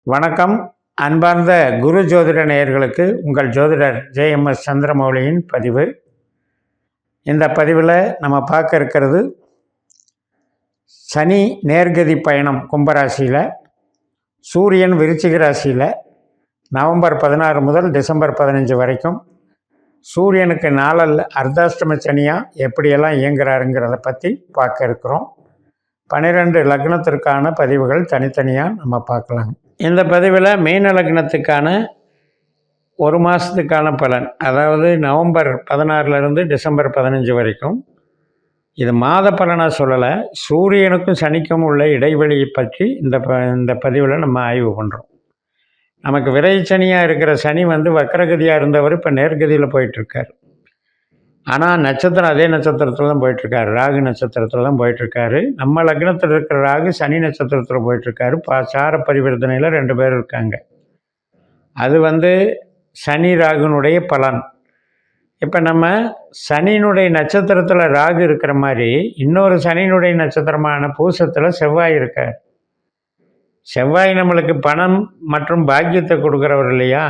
வணக்கம். அன்பார்ந்த குரு ஜோதிட நேயர்களுக்கு உங்கள் ஜோதிடர் ஜேஎம்எஸ் சந்திரமௌலியின் பதிவு. இந்த பதிவில் நம்ம பார்க்க இருக்கிறது சனி நேர்கதி பயணம் கும்பராசியில், சூரியன் விருச்சிக ராசியில் நவம்பர் 16 முதல் டிசம்பர் 15 வரைக்கும் சூரியனுக்கு நாளில் அர்த்தாஷ்டம சனியாக எப்படியெல்லாம் இயங்குறாருங்கிறத பற்றி பார்க்க இருக்கிறோம். 12 லக்னத்திற்கான பதிவுகள் தனித்தனியாக நம்ம பார்க்கலாம். இந்த பதிவில் மீன லக்னத்துக்கான ஒரு மாதத்துக்கான பலன், அதாவது நவம்பர் 16லேருந்து டிசம்பர் 15 வரைக்கும். இது மாத பலனாக சொல்லலை, சூரியனுக்கும் சனிக்கும் உள்ள இடைவெளியை பற்றி இந்த பதிவில் நம்ம ஆய்வு பண்ணுறோம். நமக்கு விரை சனியாக இருக்கிற சனி வக்கரகதியாக இருந்தவர் இப்போ நேர்கதியில் போயிட்டுருக்கார். ஆனால் நட்சத்திரம் அதே நட்சத்திரத்தில் தான் போயிட்டுருக்காரு, ராகு நட்சத்திரத்தில் தான் போயிட்டுருக்காரு. நம்ம லக்னத்தில் இருக்கிற ராகு சனி நட்சத்திரத்தில் போயிட்டுருக்காரு. சார பரிவர்த்தனையில் 2 பேர் இருக்காங்க. அது சனி ராகுனுடைய பலன். இப்போ நம்ம சனியினுடைய நட்சத்திரத்தில் ராகு இருக்கிற மாதிரி இன்னொரு சனியினுடைய நட்சத்திரமான பூசத்தில் செவ்வாய் இருக்கார். செவ்வாய் நம்மளுக்கு பணம் மற்றும் பாக்கியத்தை கொடுக்குறவர் இல்லையா,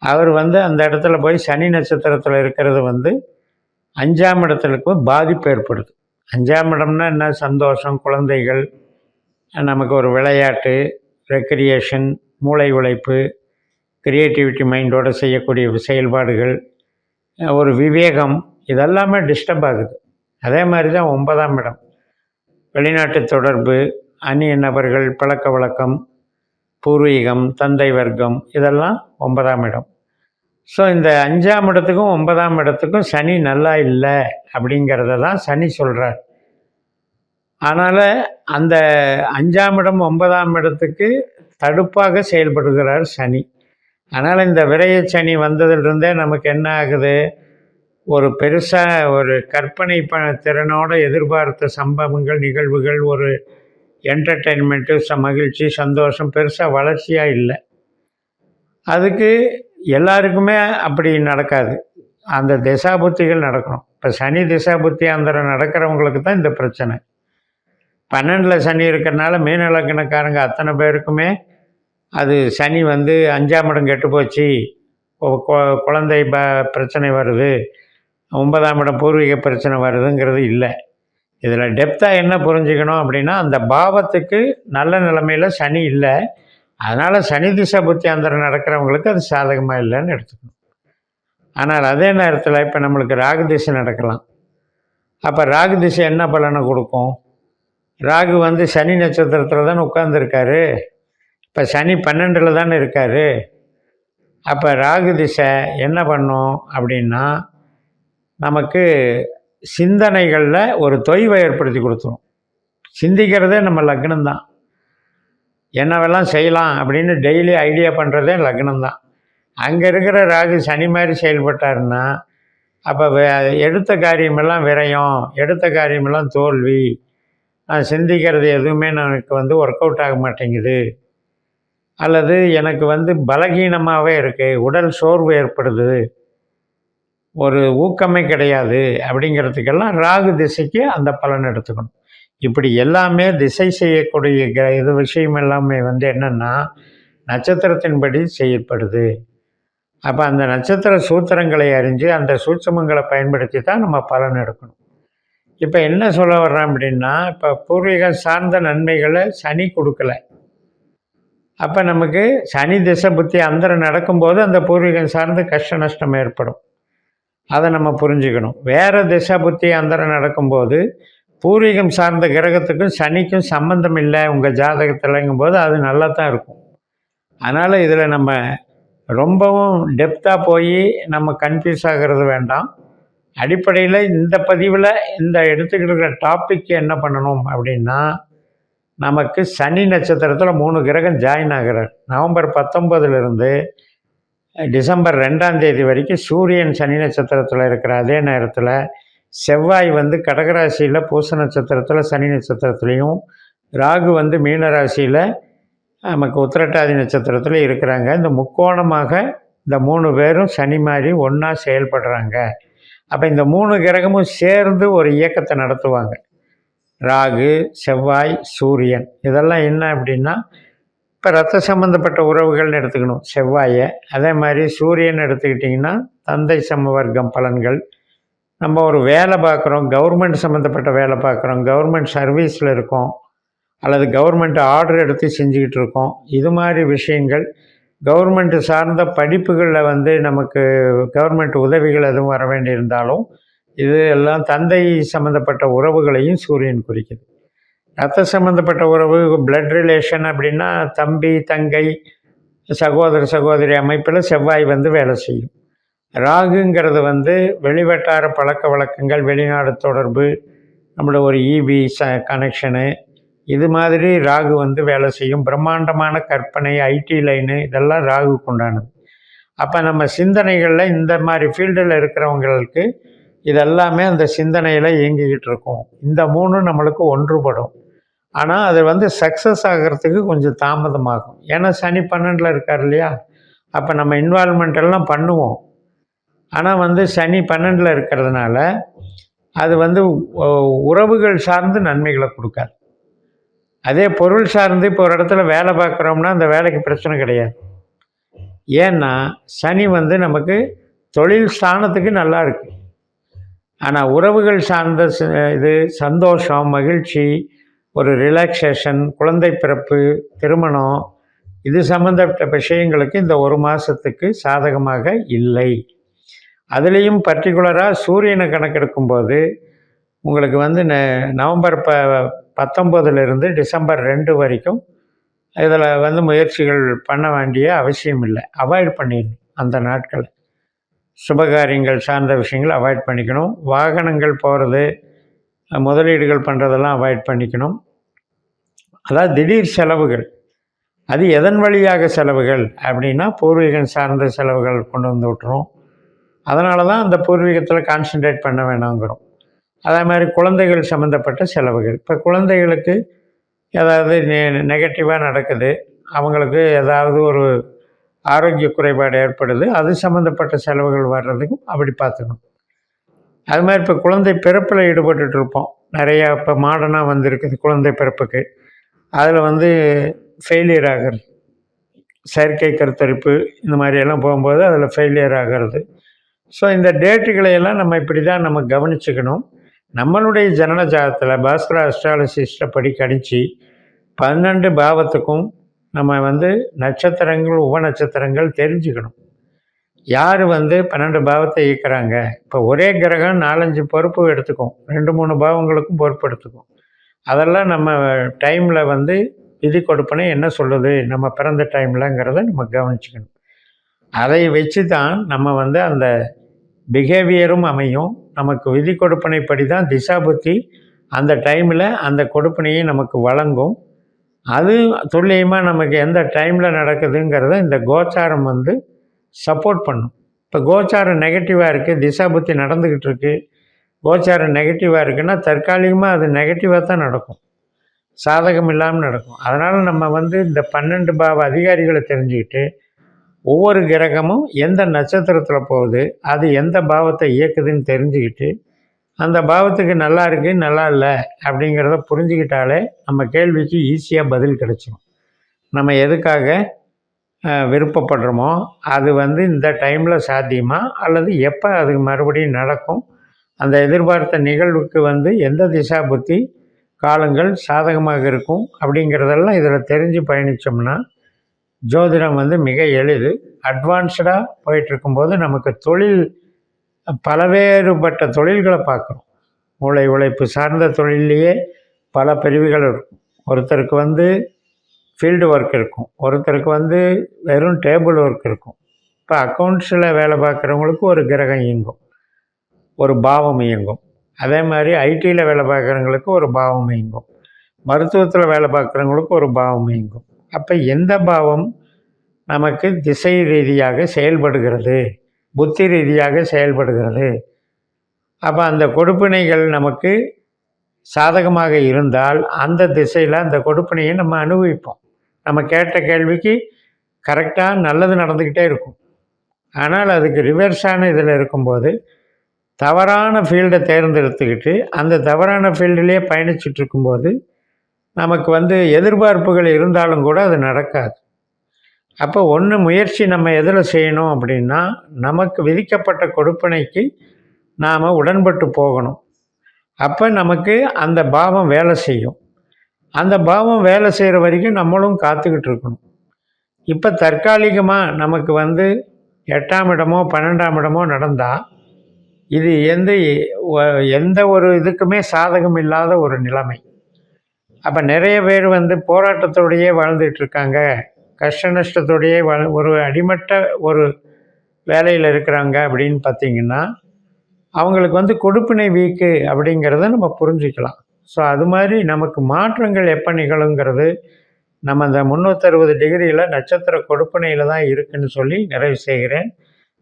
அவர் அந்த இடத்துல போய் சனி நட்சத்திரத்தில் இருக்கிறது 5ஆம் இடத்துக்கு பாதிப்பு ஏற்படுது. 5ஆம் இடம்னா என்ன? சந்தோஷம், குழந்தைகள், நமக்கு ஒரு விளையாட்டு, ரெக்ரியேஷன், மூளை உழைப்பு, கிரியேட்டிவிட்டி மைண்டோடு செய்யக்கூடிய செயல்பாடுகள், ஒரு விவேகம், இதெல்லாமே டிஸ்டர்ப் ஆகுது. அதே மாதிரி தான் 9ஆம் இடம், வெளிநாட்டு தொடர்பு, அந்நிய நபர்கள், பழக்க வழக்கம், பூர்வீகம், தந்தை வர்க்கம், இதெல்லாம் 9ஆம் இடம். ஸோ இந்த 5ஆம் இடத்துக்கும் 9ஆம் இடத்துக்கும் சனி நல்லா இல்லை அப்படிங்கிறத தான் சனி சொல்கிறார். அதனால் அந்த 5ஆம் இடம் 9ஆம் இடத்துக்கு தடுப்பாக செயல்படுகிறார் சனி. அதனால் இந்த விரைய சனி வந்ததிலிருந்தே நமக்கு என்ன ஆகுது, ஒரு பெருசாக ஒரு கற்பனை திறனோடு எதிர்பார்த்த சம்பவங்கள், நிகழ்வுகள், ஒரு என்டர்டெயின்மெண்ட்டு, மகிழ்ச்சி, சந்தோஷம் பெருசாக வளர்ச்சியாக இல்லை. அதுக்கு எல்லாருக்குமே அப்படி நடக்காது, அந்த திசாபுத்திகள் நடக்கணும். இப்போ சனி திசாபுத்தி அந்த நடக்கிறவங்களுக்கு தான் இந்த பிரச்சனை. 12ல் சனி இருக்கிறனால மீன லக்னக்காரங்க அத்தனை பேருக்குமே அது சனி 5ஆம் இடம் கெட்டு போச்சு, குழந்தை பிரச்சனை வருது, 9ஆம் இடம் பூர்வீக பிரச்சனை வருதுங்கிறது இல்லை. இதில் டெப்த்தாக என்ன புரிஞ்சுக்கணும் அப்படின்னா, அந்த பாவத்துக்கு நல்ல நிலைமையில் சனி இல்லை, அதனால் சனி திசை புத்தி அந்தரம் நடக்கிறவங்களுக்கு அது சாதகமாக இல்லைன்னு எடுத்துக்கணும். ஆனால் அதே நேரத்தில் இப்போ நம்மளுக்கு ராகு திசை நடக்கலாம். அப்போ ராகு திசை என்ன பலனை கொடுக்கும்? ராகு சனி நட்சத்திரத்தில் தானே உட்கார்ந்துருக்காரு. இப்போ சனி 12ல் தானே இருக்கார். அப்போ ராகு திசை என்ன பண்ணும் அப்படின்னா, நமக்கு சிந்தனைகளில் ஒரு தொய்வை ஏற்படுத்தி கொடுத்துரும். சிந்திக்கிறதே நம்ம லக்னம்தான். என்னவெல்லாம் செய்யலாம் அப்படின்னு டெய்லி ஐடியா பண்ணுறதே லக்னம்தான். அங்கே இருக்கிற ராகு சனி மாதிரி செயல்பட்டாருன்னா அப்போ எடுத்த காரியமெல்லாம் விரயம், எடுத்த காரியமெல்லாம் தோல்வி, நான் சிந்திக்கிறது எதுவுமே எனக்கு ஒர்க் அவுட் ஆக மாட்டேங்குது, அல்லது எனக்கு பலகீனமாகவே இருக்குது, உடல் சோர்வு ஏற்படுது, ஒரு ஊக்கமே கிடையாது அப்படிங்கிறதுக்கெல்லாம் ராகு திசைக்கு அந்த பலன் எடுத்துக்கணும். இப்படி எல்லாமே திசை செய்யக்கூடிய இது விஷயம் எல்லாமே என்னென்னா நட்சத்திரத்தின்படி செயல்படுது. அப்போ அந்த நட்சத்திர சூத்திரங்களை அறிஞ்சு அந்த சூட்சமங்களை பயன்படுத்தி தான் நம்ம பலன் எடுக்கணும். இப்போ என்ன சொல்ல வர்றோம் அப்படின்னா, இப்போ பூர்வீகம் சார்ந்த நன்மைகளை சனி கொடுக்கல. அப்போ நமக்கு சனி திசை புத்தி அந்தரம் நடக்கும்போது அந்த பூர்வீகம் சார்ந்த கஷ்ட நஷ்டம் ஏற்படும். அதை நம்ம புரிஞ்சுக்கணும். வேறு திசை புத்தி அந்தரம் நடக்கும்போது பூர்வீகம் சார்ந்த கிரகத்துக்கும் சனிக்கும் சம்பந்தம் இல்லை உங்கள் ஜாதகத்தில்ங்கும்போது அது நல்லா தான் இருக்கும். அதனால் இதில் நம்ம ரொம்பவும் டெப்த்தாக போய் நம்ம கன்ஃபியூஸ் ஆகிறது வேண்டாம். அடிப்படையில் இந்த பதிவில் இந்த எடுத்துக்கிட்டு டாபிக் என்ன பண்ணணும் அப்படின்னா, நமக்கு சனி நட்சத்திரத்தில் 3 கிரகம் ஜாயின் ஆகிறார். நவம்பர் 19லிருந்து டிசம்பர் 2ஆம் தேதி வரைக்கும் சூரியன் சனி நட்சத்திரத்தில் இருக்கிற அதே நேரத்தில் செவ்வாய் கடகராசியில் பூச நட்சத்திரத்தில் சனி நட்சத்திரத்துலேயும், ராகு மீனராசியில் நமக்கு உத்திரட்டாதி நட்சத்திரத்தில் இருக்கிறாங்க. இந்த முக்கோணமாக இந்த 3 பேரும் சனி மாதிரி ஒன்றா செயல்படுறாங்க. அப்போ இந்த 3 கிரகமும் சேர்ந்து ஒரு இயக்கத்தை நடத்துவாங்க. ராகு, செவ்வாய், சூரியன், இதெல்லாம் என்ன அப்படின்னா இப்போ ரத்த சம்மந்தப்பட்ட உறவுகள்னு எடுத்துக்கணும் செவ்வாயை. அதே மாதிரி சூரியன் எடுத்துக்கிட்டிங்கன்னா தந்தை சமவர்க்கம் பலன்கள். நம்ம ஒரு வேலை பார்க்குறோம், கவர்மெண்ட் சம்மந்தப்பட்ட வேலை பார்க்குறோம், கவர்மெண்ட் சர்வீஸில் இருக்கோம், அல்லது கவர்மெண்ட் ஆர்டர் எடுத்து செஞ்சுக்கிட்டு இருக்கோம். இது மாதிரி விஷயங்கள் கவர்மெண்ட்டு சார்ந்த படிப்புகளில் வந்து நமக்கு கவர்மெண்ட் உதவிகள் எதுவும் வர வேண்டியிருந்தாலும் இது எல்லாம் தந்தை சம்மந்தப்பட்ட உறவுகளையும் சூரியன் குறிக்குது. ரத்த சம்மந்தப்பட்ட உறவு பிளட் ரிலேஷன் அப்படின்னா தம்பி தங்கை சகோதர சகோதரி அமைப்பில் செவ்வாய் வந்து வேலை செய்யும். ராகுங்கிறது வந்து வெளிவட்டார பழக்க வழக்கங்கள், வெளிநாடு தொடர்பு, நம்மளோட ஒரு இபி கனெக்ஷனு, இது மாதிரி ராகு வந்து வேலை செய்யும். பிரம்மாண்டமான கற்பனை, ஐடி லைனு, இதெல்லாம் ராகுக்கு உண்டானது. அப்போ நம்ம சிந்தனைகளில் இந்த மாதிரி ஃபீல்டில் இருக்கிறவங்களுக்கு இதெல்லாமே அந்த சிந்தனையில் இயங்கிக்கிட்டு இருக்கும். இந்த மூணும் நம்மளுக்கு ஒன்றுபடும். ஆனால் அது வந்து சக்ஸஸ் ஆகிறதுக்கு கொஞ்சம் தாமதமாகும். ஏன்னா சனி 12ல் இருக்கார் இல்லையா? அப்போ நம்ம இன்வால்மெண்ட் எல்லாம் பண்ணுவோம். ஆனால் வந்து சனி 12ல் இருக்கிறதுனால அது வந்து உறவுகள் சார்ந்து நன்மைகளை கொடுக்காது. அதே பொருள் சார்ந்து இப்போ ஒரு இடத்துல வேலை பார்க்குறோம்னா அந்த வேலைக்கு பிரச்சனை கிடையாது. ஏன்னா சனி வந்து நமக்கு தொழில் ஸ்தானத்துக்கு நல்லா இருக்குது. ஆனால் உறவுகள் சார்ந்த இது சந்தோஷம், மகிழ்ச்சி, ஒரு ரிலாக்ஸேஷன், குழந்தை பிறப்பு, திருமணம், இது சம்மந்தப்பட்ட விஷயங்களுக்கு இந்த ஒரு மாதத்துக்கு சாதகமாக இல்லை. அதுலேயும் பர்டிகுலராக சூரியனை கணக்கெடுக்கும்போது உங்களுக்கு வந்து நவம்பர் 19லிருந்து டிசம்பர் 2 வரைக்கும் இதில் வந்து முயற்சிகள் பண்ண வேண்டிய அவசியம் இல்லை. அவாய்ட் பண்ணிடணும் அந்த நாட்களை. சுபகாரியங்கள் சார்ந்த விஷயங்கள் அவாய்ட் பண்ணிக்கணும். வாகனங்கள் போகிறது, முதலீடுகள் பண்ணுறதெல்லாம் அவாய்ட் பண்ணிக்கணும். அதாவது திடீர் செலவுகள், அது எதன் வழியாக செலவுகள் அப்படின்னா பூர்வீகம் சார்ந்த செலவுகள் கொண்டு வந்து விட்டுரும். அதனால தான் அந்த பூர்வீகத்தில் கான்சன்ட்ரேட் பண்ண வேணாங்கிறோம். அதே மாதிரி குழந்தைகள் சம்மந்தப்பட்ட செலவுகள். இப்போ குழந்தைகளுக்கு ஏதாவது நெகட்டிவாக நடக்குது, அவங்களுக்கு ஏதாவது ஒரு ஆரோக்கிய குறைபாடு ஏற்படுது, அது சம்மந்தப்பட்ட செலவுகள் வர்றதுக்கும் அப்படி பார்த்துக்கணும். அது மாதிரி இப்போ குழந்தை பிறப்பில் ஈடுபட்டுருப்போம். நிறையா இப்போ மாடர்னாக வந்திருக்குது குழந்தை பிறப்புக்கு. அதில் வந்து ஃபெயிலியர் ஆகிறது, செயற்கை கருத்தரிப்பு இந்த மாதிரியெல்லாம் போகும்போது அதில் ஃபெயிலியர் ஆகிறது. ஸோ இந்த டேட்டுகளையெல்லாம் நம்ம இப்படி தான் நம்ம கவனிச்சுக்கணும். நம்மளுடைய ஜனன ஜாதகத்தில் பாஸ்கர அஸ்ட்ராலஜிஸ்ட்டை படி கணிச்சு 12 பாவத்துக்கும் நம்ம வந்து நட்சத்திரங்கள், உப நட்சத்திரங்கள் தெரிஞ்சுக்கணும். யார் வந்து 12 பாவத்தை இயக்குறாங்க. இப்போ ஒரே கிரகம் 4-5 பொறுப்பு எடுத்துக்கும், 2-3 பாவங்களுக்கும் பொறுப்பு எடுத்துக்கும். அதெல்லாம் நம்ம டைமில் வந்து விதி கொடுப்பனை என்ன சொல்லுது நம்ம பிறந்த டைம்லங்கிறத நம்ம கவனிச்சுக்கணும். அதை வச்சு தான் நம்ம வந்து அந்த பிஹேவியரும் அமையும். நமக்கு விதி கொடுப்பனைப்படி தான் திசாபுத்தி அந்த டைமில் அந்த கொடுப்பனையை நமக்கு வழங்கும். அது துல்லியமாக நமக்கு எந்த டைமில் நடக்குதுங்கிறத இந்த கோச்சாரம் வந்து சப்போர்ட் பண்ணும். இப்போ கோச்சாரம் நெகட்டிவாக இருக்குது, திசாபுத்தி நடந்துக்கிட்டு இருக்குது, கோச்சாரம் நெகட்டிவாக இருக்குன்னா தற்காலிகமாக அது நெகட்டிவாக தான் நடக்கும், சாதகம் இல்லாமல் நடக்கும். அதனால் நம்ம வந்து இந்த 12 பாவ அதிகாரிகளை தெரிஞ்சுக்கிட்டு ஒவ்வொரு கிரகமும் எந்த நட்சத்திரத்தில் போகுது, அது எந்த பாவத்தை இயக்குதுன்னு தெரிஞ்சுக்கிட்டு அந்த பாவத்துக்கு நல்லா இருக்குது நல்லா இல்லை அப்படிங்கிறத புரிஞ்சுக்கிட்டாலே நம்ம கேள்விக்கு ஈஸியாக பதில் கிடைச்சிடும். நம்ம எதுக்காக விருப்பப்படுறோமோ அது வந்து இந்த டைமில் சாத்தியமா அல்லது எப்போ அது மறுபடியும் நடக்கும், அந்த எதிர்பார்த்த நிகழ்வுக்கு வந்து எந்த திசா புத்தி காலங்கள் சாதகமாக இருக்கும் அப்படிங்கிறதெல்லாம் இதில் தெரிஞ்சு பயணித்தோம்னா ஜோதிடம் வந்து மிக எளிது. அட்வான்ஸ்டாக போயிட்டுருக்கும்போது நமக்கு தொழில் பலவேறுபட்ட தொழில்களை பார்க்குறோம். மூளை உழைப்பு சார்ந்த தொழிலையே பல பிரிவுகள் இருக்கும். ஒருத்தருக்கு வந்து ஃபீல்டு ஒர்க் இருக்கும், ஒருத்தருக்கு வந்து வெறும் டேபிள் ஒர்க் இருக்கும். இப்போ அக்கௌண்ட்ஸில் வேலை பார்க்குறவங்களுக்கு ஒரு கிரகம் இயங்கும், ஒரு பாவம் இயங்கும். அதே மாதிரி ஐடியில் வேலை பார்க்குறவங்களுக்கு ஒரு பாவம் இயங்கும், மருத்துவத்தில் வேலை பார்க்குறவங்களுக்கு ஒரு பாவம் இயங்கும். அப்போ எந்த பாவம் நமக்கு திசை ரீதியாக செயல்படுகிறது, புத்தி ரீதியாக செயல்படுகிறது, அப்போ அந்த கொடுப்பினைகள் நமக்கு சாதகமாக இருந்தால் அந்த திசையில் அந்த கொடுப்பினையை நம்ம அனுபவிப்போம். நம்ம கேட்ட கேள்விக்கு கரெக்டாக நல்லது நடந்துக்கிட்டே இருக்கும். ஆனால் அதுக்கு ரிவர்ஸான இதில் இருக்கும்போது தவறான ஃபீல்டை தேர்ந்தெடுத்துக்கிட்டு அந்த தவறான ஃபீல்டிலே பயணிச்சுட்டு இருக்கும்போது நமக்கு எதிர்பார்ப்புகள் இருந்தாலும் கூட அது நடக்காது. அப்போ ஒன்று முயற்சி நம்ம எதில் செய்யணும் அப்படின்னா, நமக்கு விதிக்கப்பட்ட கொடுப்பனைக்கு நாம் உடன்பட்டு போகணும். அப்போ நமக்கு அந்த பாவம் வேலை செய்யும். அந்த பாவம் வேலை செய்கிற வரைக்கும் நம்மளும் காத்துக்கிட்டு இருக்கணும். இப்போ தற்காலிகமாக நமக்கு 8ஆம் இடமோ 12ஆம் இடமோ நடந்தால் இது எந்த ஒரு இதுக்குமே சாதகம் இல்லாத ஒரு நிலைமை. அப்போ நிறைய பேர் போராட்டத்தோடையே வாழ்ந்துட்டுருக்காங்க, கஷ்ட நஷ்டத்தோடையே ஒரு அடிமட்ட ஒரு வேலையில் இருக்கிறாங்க அப்படின்னு பார்த்திங்கன்னா, அவங்களுக்கு கொடுப்பினை வீக்கு அப்படிங்கிறத நம்ம புரிஞ்சுக்கலாம். ஸோ அது மாதிரி நமக்கு மாற்றங்கள் எப்போ நிகழுங்கிறது நம்ம இந்த 360 டிகிரியில் நட்சத்திர கொடுப்பனையில் தான் இருக்குதுன்னு சொல்லி நிறைவு செய்கிறேன்.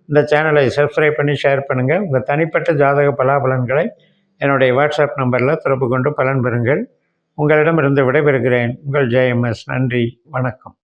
இந்த சேனலை சப்ஸ்கிரைப் பண்ணி ஷேர் பண்ணுங்கள். உங்கள் தனிப்பட்ட ஜாதக பலாபலன்களை என்னுடைய வாட்ஸ்அப் நம்பரில் தொடர்பு கொண்டு பலன் பெறுங்கள். உங்களிடமிருந்து விடைபெறுகிறேன். உங்கள் JMS. நன்றி, வணக்கம்.